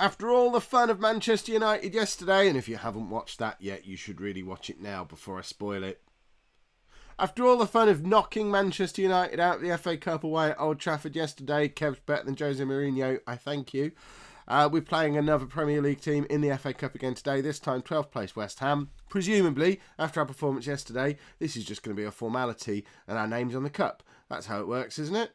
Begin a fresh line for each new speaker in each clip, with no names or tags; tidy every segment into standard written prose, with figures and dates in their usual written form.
After all the fun of Manchester United yesterday, and if you haven't watched that yet, you should really watch it now before I spoil it. After all the fun of knocking Manchester United out of the FA Cup away at Old Trafford yesterday, Kev's better than Jose Mourinho, I thank you. We're playing another Premier League team in the FA Cup again today, this time 12th place West Ham. Presumably, after our performance yesterday, this is just going to be a formality and our name's on the cup. That's how it works, isn't it?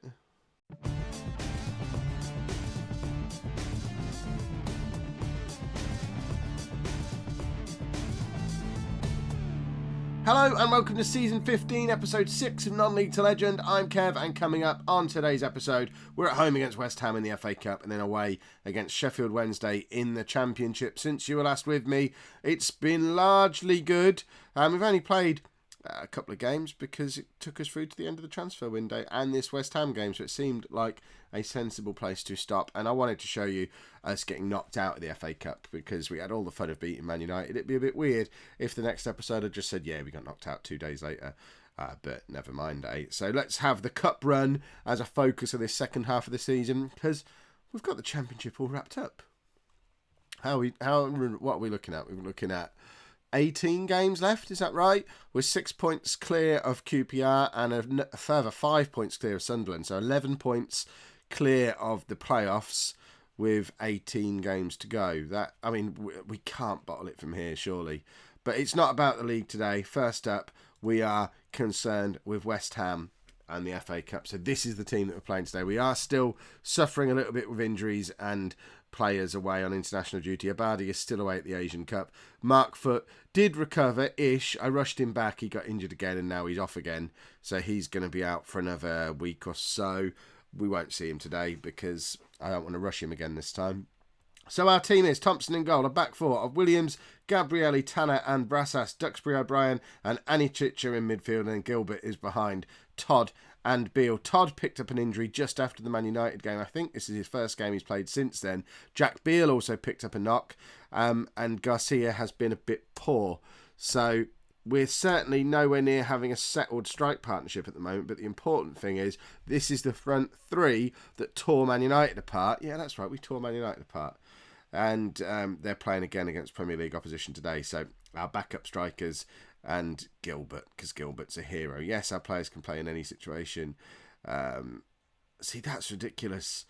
Hello and welcome to Season 15, Episode 6 of Non-League to Legend. I'm Kev, and coming up on today's episode, we're at home against West Ham in the FA Cup and then away against Sheffield Wednesday in the Championship. Since you were last with me, it's been largely good. We've only played a couple of games because it took us through to the end of the transfer window and this West Ham game, so it seemed like a sensible place to stop. And I wanted to show you us getting knocked out of the FA Cup because we had all the fun of beating Man United. It'd be a bit weird if the next episode had just said, yeah, we got knocked out 2 days later. But never mind, eh? So let's have the cup run as a focus of this second half of the season because we've got the Championship all wrapped up. What are we looking at? We're looking at 18 games left, is that right? We're 6 points clear of QPR and a further 5 points clear of Sunderland. So 11 points clear of the playoffs with 18 games to go. We can't bottle it from here, surely. But it's not about the league today. First up, we are concerned with West Ham and the FA Cup. So this is the team that we're playing today. We are still suffering a little bit with injuries and players away on international duty. Abadi is still away at the Asian Cup. Mark Foot did recover-ish. I rushed him back. He got injured again and now he's off again. So he's going to be out for another week or so. We won't see him today because I don't want to rush him again this time. So our team is Thompson in goal, a back four of Williams, Gabrielli, Tanner and Brassas, Duxbury O'Brien and Anicic in midfield, and Gilbert is behind Todd and Beale. Todd picked up an injury just after the Man United game. I think this is his first game he's played since then. Jack Beale also picked up a knock, and Garcia has been a bit poor. So we're certainly nowhere near having a settled strike partnership at the moment, but the important thing is this is the front three that tore Man United apart. Yeah, that's right, we tore Man United apart. And they're playing again against Premier League opposition today. So our backup strikers and Gilbert, because Gilbert's a hero. Yes, our players can play in any situation. See, that's ridiculous.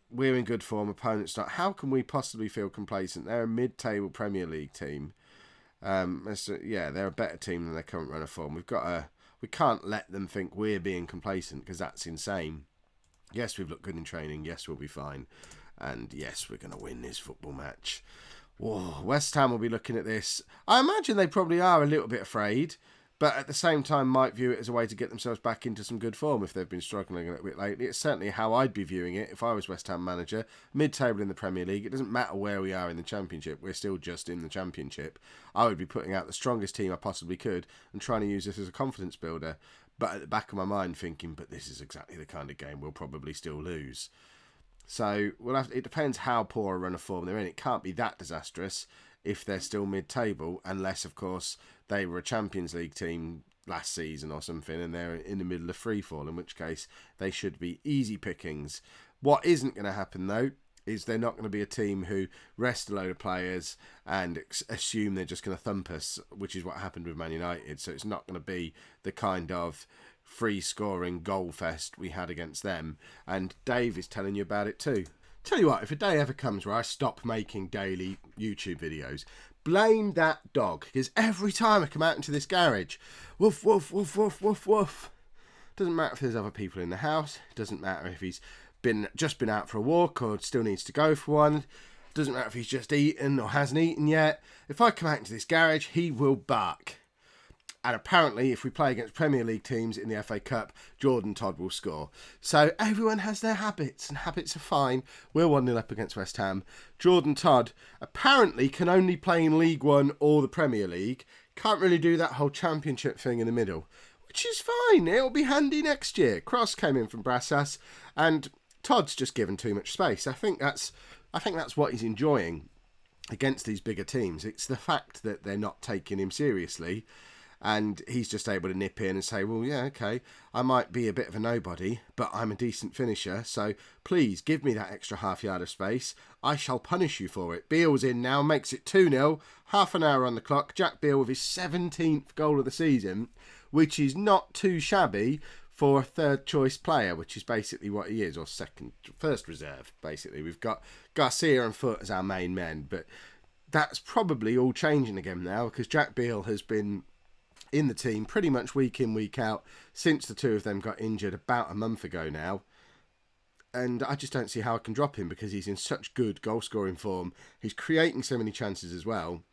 We're in good form, opponents not. How can we possibly feel complacent? They're a mid-table Premier League team. They're a better team than their current run of form. We can't let them think we're being complacent because that's insane. Yes, we've looked good in training. Yes, we'll be fine. And yes, we're going to win this football match. Whoa, West Ham will be looking at this. I imagine they probably are a little bit afraid, but at the same time might view it as a way to get themselves back into some good form if they've been struggling a little bit lately. It's certainly how I'd be viewing it if I was West Ham manager. Mid-table in the Premier League, it doesn't matter where we are in the Championship. We're still just in the Championship. I would be putting out the strongest team I possibly could and trying to use this as a confidence builder. But at the back of my mind thinking, but this is exactly the kind of game we'll probably still lose. So it depends how poor a run of form they're in. It can't be that disastrous if they're still mid-table, unless, of course, they were a Champions League team last season or something and they're in the middle of free fall, in which case they should be easy pickings. What isn't going to happen, though, is they're not going to be a team who rest a load of players and assume they're just going to thump us, which is what happened with Man United. So it's not going to be the kind of free-scoring goal fest we had against them. And Dave is telling you about it too. Tell you what, if a day ever comes where I stop making daily YouTube videos, blame that dog, because every time I come out into this garage, woof, woof, woof, woof, woof, woof. Doesn't matter if there's other people in the house. Doesn't matter if he's just been out for a walk or still needs to go for one. Doesn't matter if he's just eaten or hasn't eaten yet. If I come out into this garage, he will bark. And apparently, if we play against Premier League teams in the FA Cup, Jordan Todd will score. So everyone has their habits, and habits are fine. We're 1-0 up against West Ham. Jordan Todd apparently can only play in League One or the Premier League. Can't really do that whole Championship thing in the middle, which is fine. It'll be handy next year. Cross came in from Brassas, and Todd's just given too much space. I think that's what he's enjoying against these bigger teams. It's the fact that they're not taking him seriously. And he's just able to nip in and say, well, yeah, okay, I might be a bit of a nobody, but I'm a decent finisher, so please give me that extra half yard of space. I shall punish you for it. Beale's in now, makes it 2-0, half an hour on the clock. Jack Beale with his 17th goal of the season, which is not too shabby for a third choice player, which is basically what he is, or first reserve, basically. We've got Garcia and Foot as our main men, but that's probably all changing again now, because Jack Beale has been in the team pretty much week in, week out since the two of them got injured about a month ago now. And I just don't see how I can drop him, because he's in such good goal-scoring form. He's creating so many chances as well.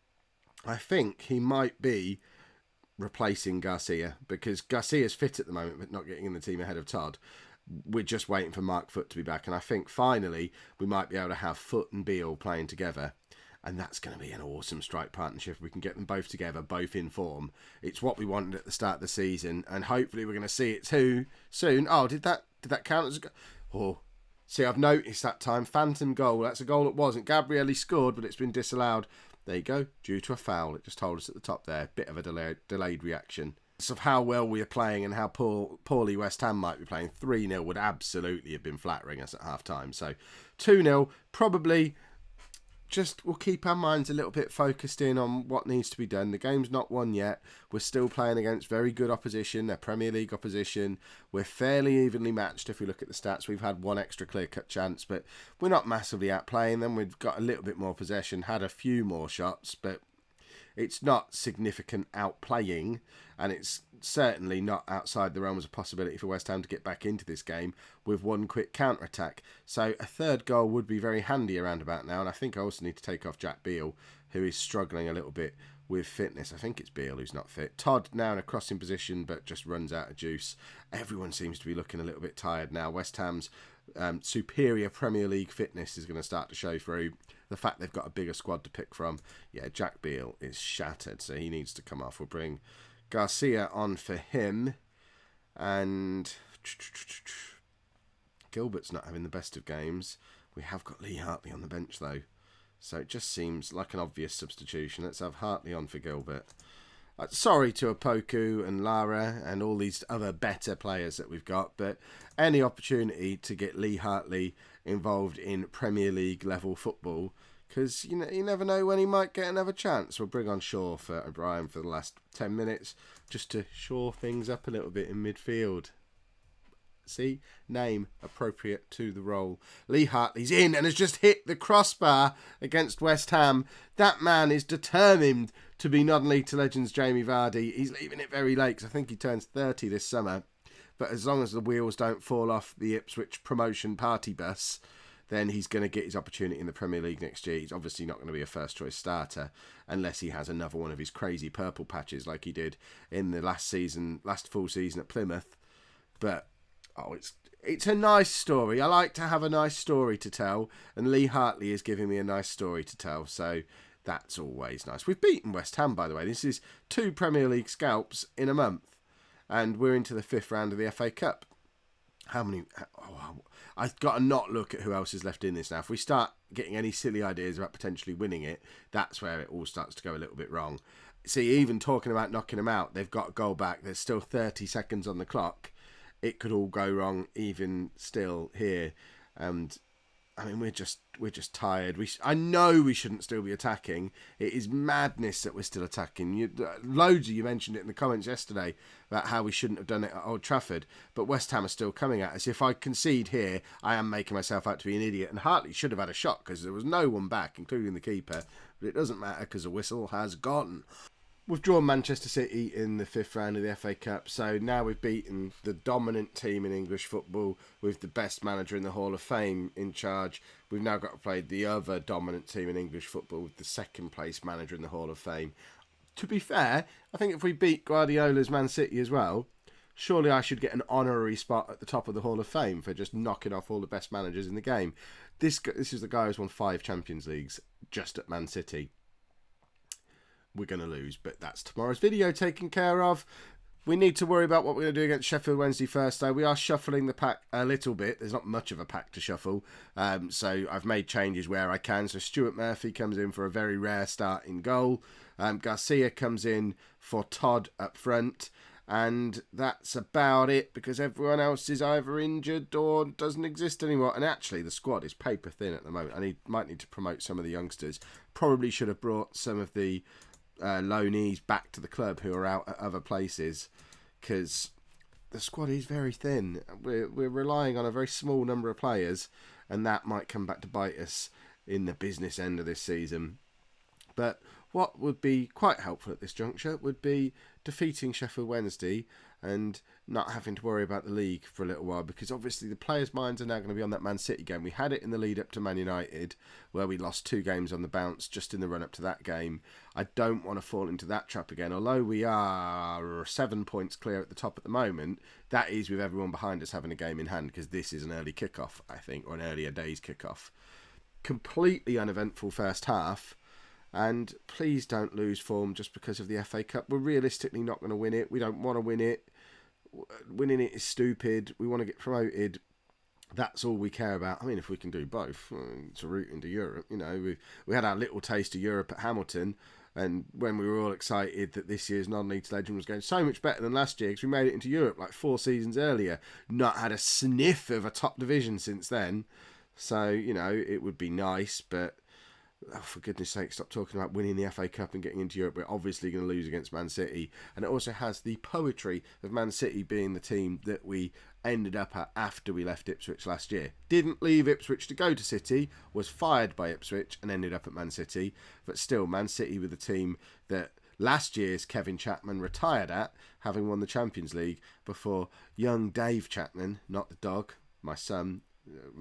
I think he might be replacing Garcia, because Garcia's fit at the moment but not getting in the team ahead of Todd. We're just waiting for Mark Foot to be back, and I think finally we might be able to have Foot and Beale playing together. And that's going to be an awesome strike partnership if we can get them both together, both in form. It's what we wanted at the start of the season, and hopefully we're going to see it too soon. Oh, did that count as a goal? Oh, see, I've noticed that time. Phantom goal. That's a goal that wasn't. Gabrielli scored, but it's been disallowed. There you go. Due to a foul. It just told us at the top there. Bit of a delayed reaction. Of how well we are playing and how poorly West Ham might be playing. 3-0 would absolutely have been flattering us at half-time. So 2-0, probably. Just we'll keep our minds a little bit focused in on what needs to be done. The game's not won yet. We're still playing against very good opposition, their Premier League opposition. We're fairly evenly matched if we look at the stats. We've had one extra clear-cut chance, but we're not massively outplaying them. We've got a little bit more possession, had a few more shots, but it's not significant outplaying, and it's certainly not outside the realms of possibility for West Ham to get back into this game with one quick counter-attack. So a third goal would be very handy around about now, and I think I also need to take off Jack Beale, who is struggling a little bit with fitness. I think it's Beale who's not fit. Todd now in a crossing position, but just runs out of juice. Everyone seems to be looking a little bit tired now. West Ham's superior Premier League fitness is going to start to show through. The fact they've got a bigger squad to pick from. Yeah, Jack Beale is shattered, so he needs to come off. We'll bring Garcia on for him. And Gilbert's not having the best of games. We have got Lee Hartley on the bench, though. So it just seems like an obvious substitution. Let's have Hartley on for Gilbert. Sorry to Opoku and Lara and all these other better players that we've got, but any opportunity to get Lee Hartley involved in Premier League level football, because you never know when he might get another chance. We'll bring on Shaw for O'Brien for the last 10 minutes just to shore things up a little bit in midfield. See? Name appropriate to the role. Lee Hartley's in and has just hit the crossbar against West Ham. That man is determined to be non-league to legends Jamie Vardy. He's leaving it very late because I think he turns 30 this summer. But as long as the wheels don't fall off the Ipswich promotion party bus, then he's going to get his opportunity in the Premier League next year. He's obviously not going to be a first-choice starter unless he has another one of his crazy purple patches like he did in the last full season at Plymouth. But it's a nice story. I like to have a nice story to tell, and Lee Hartley is giving me a nice story to tell, so that's always nice. We've beaten West Ham, by the way. This is 2 Premier League scalps in a month, and we're into the 5th round of the FA Cup. I've got to not look at who else is left in this now. If we start getting any silly ideas about potentially winning it, that's where it all starts to go a little bit wrong. See, even talking about knocking them out, they've got a goal back. There's still 30 seconds on the clock. It could all go wrong even still here. And I mean, we're just tired. I know we shouldn't still be attacking. It is madness that we're still attacking. Loads of you mentioned it in the comments yesterday about how we shouldn't have done it at Old Trafford. But West Ham are still coming at us. If I concede here, I am making myself out to be an idiot. And Hartley should have had a shot because there was no one back, including the keeper. But it doesn't matter because the whistle has gone. We've drawn Manchester City in the 5th round of the FA Cup, so now we've beaten the dominant team in English football with the best manager in the Hall of Fame in charge. We've now got to play the other dominant team in English football with the 2nd place manager in the Hall of Fame. To be fair, I think if we beat Guardiola's Man City as well, surely I should get an honorary spot at the top of the Hall of Fame for just knocking off all the best managers in the game. This is the guy who's won 5 Champions Leagues just at Man City. We're going to lose, but that's tomorrow's video taken care of. We need to worry about what we're going to do against Sheffield Wednesday first, though. We are shuffling the pack a little bit. There's not much of a pack to shuffle, so I've made changes where I can. So Stuart Murphy comes in for a very rare start in goal. Garcia comes in for Todd up front. And that's about it, because everyone else is either injured or doesn't exist anymore. And actually, the squad is paper thin at the moment. I might need to promote some of the youngsters. Probably should have brought some of the loanees back to the club who are out at other places, because the squad is very thin. We're relying on a very small number of players, and that might come back to bite us in the business end of this season. But what would be quite helpful at this juncture would be defeating Sheffield Wednesday and not having to worry about the league for a little while, because obviously the players' minds are now going to be on that Man City game. We had it in the lead up to Man United, where we lost 2 games on the bounce just in the run up to that game. I don't want to fall into that trap again. Although we are 7 points clear at the top at the moment, that is with everyone behind us having a game in hand, because this is an early kickoff, I think, or an earlier day's kickoff. Completely uneventful first half. And please don't lose form just because of the FA Cup. We're realistically not going to win it. We don't want to win it. Winning it is stupid. We want to get promoted. That's all we care about. I mean, if we can do both, it's a route into Europe. You know, we had our little taste of Europe at Hamilton, and when we were all excited that this year's non-league legend was going so much better than last year, because we made it into Europe like 4 seasons earlier, not had a sniff of a top division since then. So, you know, it would be nice, but for goodness sake, stop talking about winning the FA Cup and getting into Europe. We're obviously going to lose against Man City. And it also has the poetry of Man City being the team that we ended up at after we left Ipswich last year. Didn't leave Ipswich to go to City, was fired by Ipswich and ended up at Man City. But still, Man City were the team that last year's Kevin Chapman retired at, having won the Champions League, before young Dave Chapman, not the dog, my son,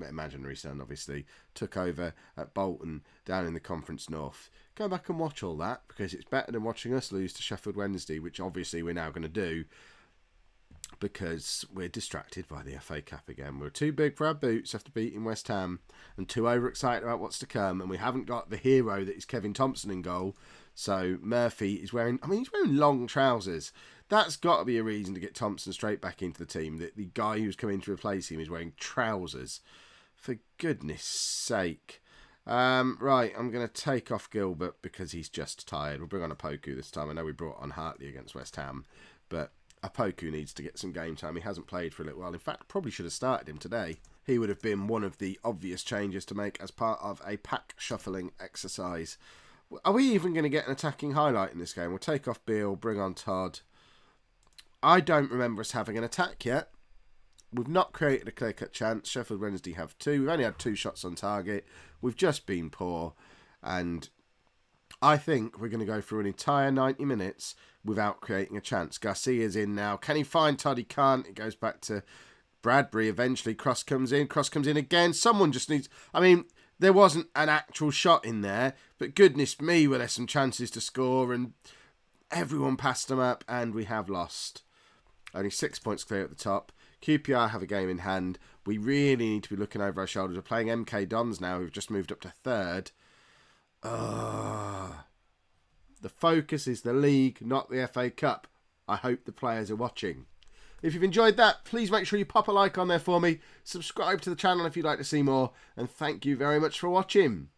imaginary son obviously, took over at Bolton down in the Conference North. Go back and watch all that, because it's better than watching us lose to Sheffield Wednesday, which obviously we're now going to do because we're distracted by the FA Cup again. We're too big for our boots after beating West Ham and too overexcited about what's to come, and we haven't got the hero that is Kevin Thompson in goal. So Murphy is wearing, he's wearing long trousers. That's got to be a reason to get Thompson straight back into the team. That the guy who's coming to replace him is wearing trousers. For goodness sake. Right, I'm going to take off Gilbert because he's just tired. We'll bring on Apoku this time. I know we brought on Hartley against West Ham, but Apoku needs to get some game time. He hasn't played for a little while. In fact, probably should have started him today. He would have been one of the obvious changes to make as part of a pack shuffling exercise. Are we even going to get an attacking highlight in this game? We'll take off Beale, bring on Todd. I don't remember us having an attack yet. We've not created a clear-cut chance. Sheffield Wednesday have 2. We've only had 2 shots on target. We've just been poor. And I think we're going to go through an entire 90 minutes without creating a chance. Garcia's in now. Can he find Todd? He can't. It goes back to Bradbury eventually. Cross comes in. Cross comes in again. Someone just needs... there wasn't an actual shot in there. But goodness me, were there some chances to score. And everyone passed them up. And we have lost. Only 6 points clear at the top. QPR have a game in hand. We really need to be looking over our shoulders. We're playing MK Dons now, who've just moved up to 3rd. The focus is the league, not the FA Cup. I hope the players are watching. If you've enjoyed that, please make sure you pop a like on there for me. Subscribe to the channel if you'd like to see more. And thank you very much for watching.